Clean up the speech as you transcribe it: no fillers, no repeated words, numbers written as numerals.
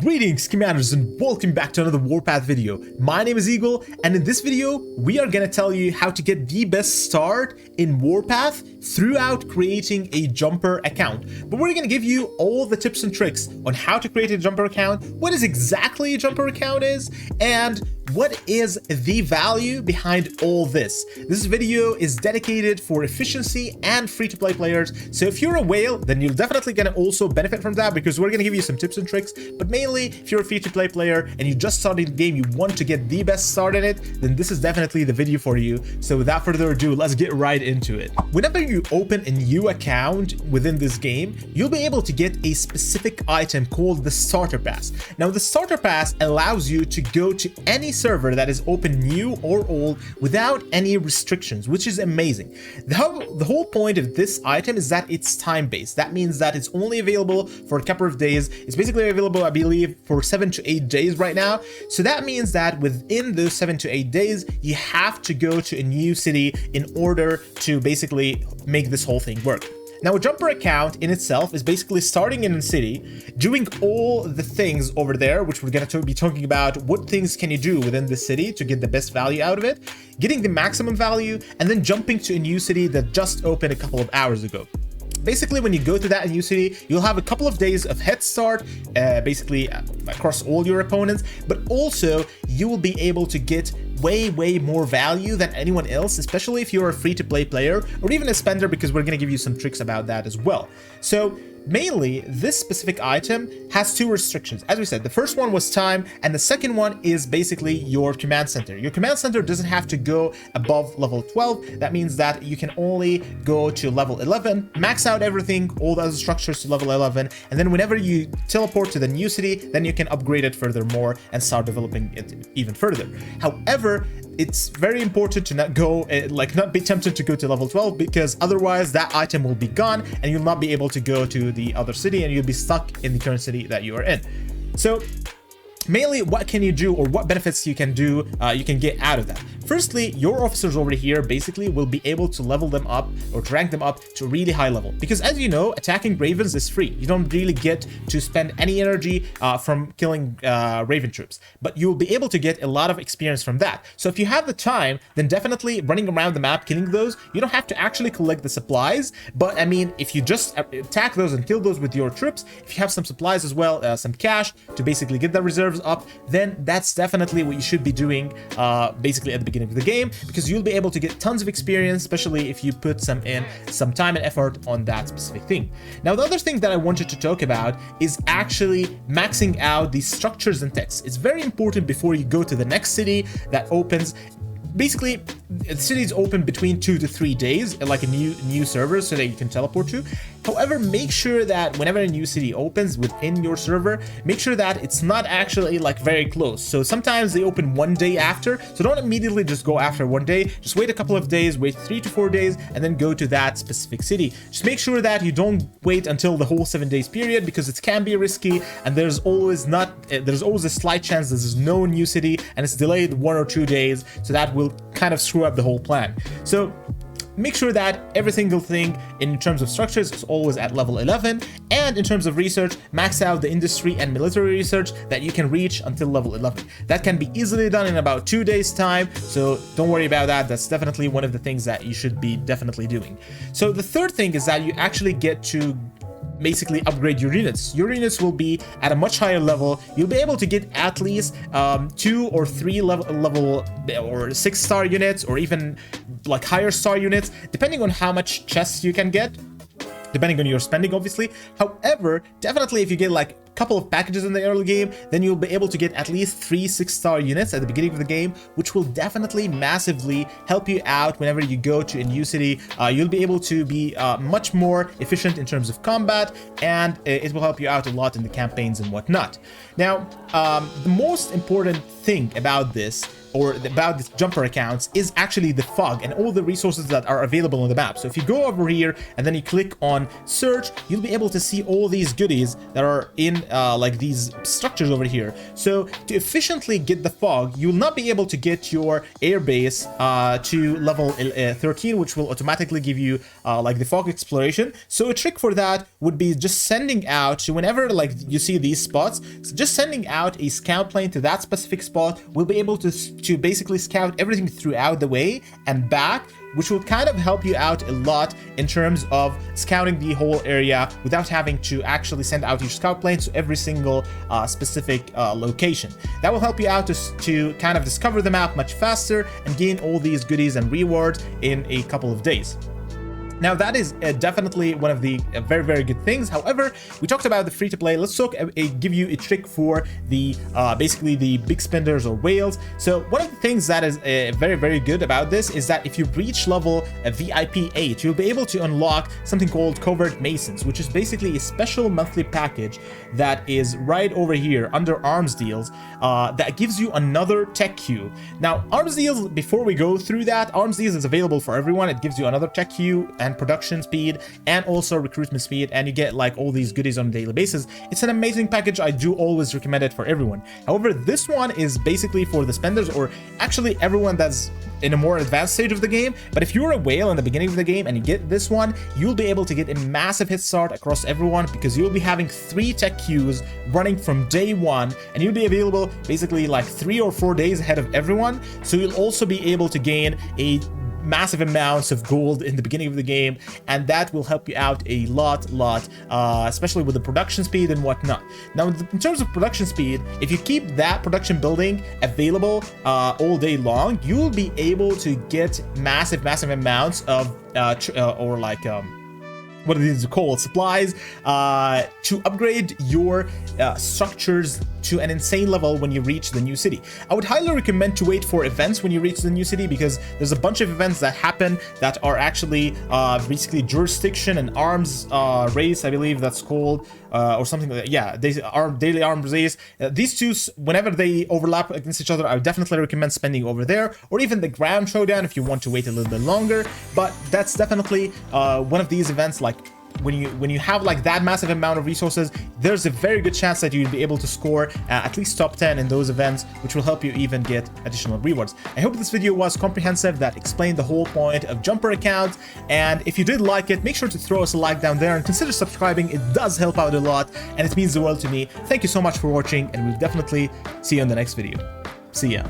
Greetings commanders and welcome back to another Warpath video. My name is Eagle and in this video we are gonna tell you how to get the best start in Warpath throughout creating a jumper account. But we're gonna give you all the tips and tricks on how to create a jumper account, what is exactly a jumper account is, and what is the value behind all this. This video is dedicated for efficiency and free-to-play players, so if you're a whale then you're definitely gonna also benefit from that because we're gonna give you some tips and tricks. But mainly if you're a free-to-play player and you just started the game, you want to get the best start in it, then this is definitely the video for you. So without further ado, let's get right into it. Whenever you open a new account within this game, you'll be able to get a specific item called the starter pass. Now the starter pass allows you to go to any server that is open, new or old, without any restrictions, which is amazing. The whole point of this item is that it's time-based. That means that it's only available for a couple of days. It's basically available, I believe, for 7 to 8 days right now. So that means that within those 7 to 8 days, you have to go to a new city in order to basically make this whole thing work. Now, a jumper account in itself is basically starting in a city, doing all the things over there, which we're going to be talking about. What things can you do within the city to get the best value out of it, getting the maximum value, and then jumping to a new city that just opened a couple of hours ago. Basically, when you go to that new city, you'll have a couple of days of head start, basically across all your opponents, but also you will be able to get way more value than anyone else, especially if you're a free-to-play player or even a spender, because we're going to give you some tricks about that as well. So mainly, this specific item has two restrictions. As we said, the first one was time, and the second one is basically your command center. Your command center doesn't have to go above level 12. That means that you can only go to level 11, max out everything, all the other structures to level 11, and then whenever you teleport to the new city, then you can upgrade it furthermore and start developing it even further. However, it's very important to not go, not be tempted to go to level 12, because otherwise that item will be gone and you'll not be able to go to the other city and you'll be stuck in the current city that you are in. So mainly, what can you do, or what benefits you can do, you can get out of that? Firstly, your officers over here basically will be able to level them up or to rank them up to a really high level. Because as you know, attacking ravens is free. You don't really get to spend any energy from killing raven troops, but you'll be able to get a lot of experience from that. So if you have the time, then definitely running around the map, killing those, you don't have to actually collect the supplies. But I mean, if you just attack those and kill those with your troops, if you have some supplies as well, some cash to basically get the reserves up, then that's definitely what you should be doing basically at the beginning of the game, because you'll be able to get tons of experience, especially if you put some time and effort on that specific thing. Now, the other thing that I wanted to talk about is actually maxing out these structures and texts. It's very important before you go to the next city that opens. Basically, the cities open between 2 to 3 days, like a new server, so that you can teleport to. However, make sure that whenever a new city opens within your server, make sure that it's not actually like very close. So sometimes they open 1 day after, so don't immediately just go after 1 day. Just wait a couple of days, wait 3 to 4 days, and then go to that specific city. Just make sure that you don't wait until the whole 7 days period, because it can be risky, and there's always a slight chance that there's no new city and it's delayed 1 or 2 days, so that will kind of screw up the whole plan. So make sure that every single thing in terms of structures is always at level 11, and in terms of research, max out the industry and military research that you can reach until level 11. That can be easily done in about 2 days time, so don't worry about that. That's definitely one of the things that you should be definitely doing. So the third thing is that you actually get to basically upgrade your units. Your units will be at a much higher level. You'll be able to get at least 2 or 3 level or 6-star units, or even like higher star units, depending on how much chests you can get, depending on your spending, obviously. However, definitely if you get like a couple of packages in the early game, then you'll be able to get at least 3 6-star units at the beginning of the game, which will definitely massively help you out whenever you go to a new city. You'll be able to be much more efficient in terms of combat, and it will help you out a lot in the campaigns and whatnot. Now, the most important thing about this about the jumper accounts is actually the fog and all the resources that are available on the map. So if you go over here and then you click on search, you'll be able to see all these goodies that are in like these structures over here. So to efficiently get the fog, you will not be able to get your airbase to level 13, which will automatically give you like the fog exploration. So a trick for that would be just sending out, so whenever like you see these spots, so just sending out a scout plane to that specific spot will be able to basically scout everything throughout the way and back, which will kind of help you out a lot in terms of scouting the whole area without having to actually send out your scout planes to every single specific location. That will help you out to kind of discover the map much faster and gain all these goodies and rewards in a couple of days. Now that is definitely one of the very, very good things. However, we talked about the free-to-play. Let's give you a trick for the basically the big spenders or whales. So one of the things that is very, very good about this is that if you reach level VIP 8, you'll be able to unlock something called Covert Masons, which is basically a special monthly package that is right over here under arms deals that gives you another tech queue. Now, arms deals, before we go through that, arms deals is available for everyone. It gives you another tech queue and production speed and also recruitment speed, and you get like all these goodies on a daily basis. It's an amazing package. I do always recommend it for everyone. However, this one is basically for the spenders, or actually everyone that's in a more advanced stage of the game. But if you're a whale in the beginning of the game and you get this one, you'll be able to get a massive head start across everyone, because you'll be having 3 tech queues running from day 1, and you'll be available basically like 3 or 4 days ahead of everyone. So you'll also be able to gain a massive amounts of gold in the beginning of the game, and that will help you out a lot, especially with the production speed and whatnot. Now, in terms of production speed, if you keep that production building available all day long, you'll be able to get massive amounts of what are these called, supplies to upgrade your structures to an insane level when you reach the new city. I would highly recommend to wait for events when you reach the new city, because there's a bunch of events that happen that are actually basically jurisdiction and arms race, I believe that's called, or something like that. Yeah, they are daily arms race. These two, whenever they overlap against each other, I would definitely recommend spending over there, or even the ground showdown if you want to wait a little bit longer. But that's definitely one of these events. Like when you have like that massive amount of resources, there's a very good chance that you'll be able to score at least top 10 in those events, which will help you even get additional rewards. I hope this video was comprehensive, that explained the whole point of jumper accounts, and if you did like it, make sure to throw us a like down there and consider subscribing. It does help out a lot and it means the world to me. Thank you so much for watching, and we'll definitely see you in the next video. See ya.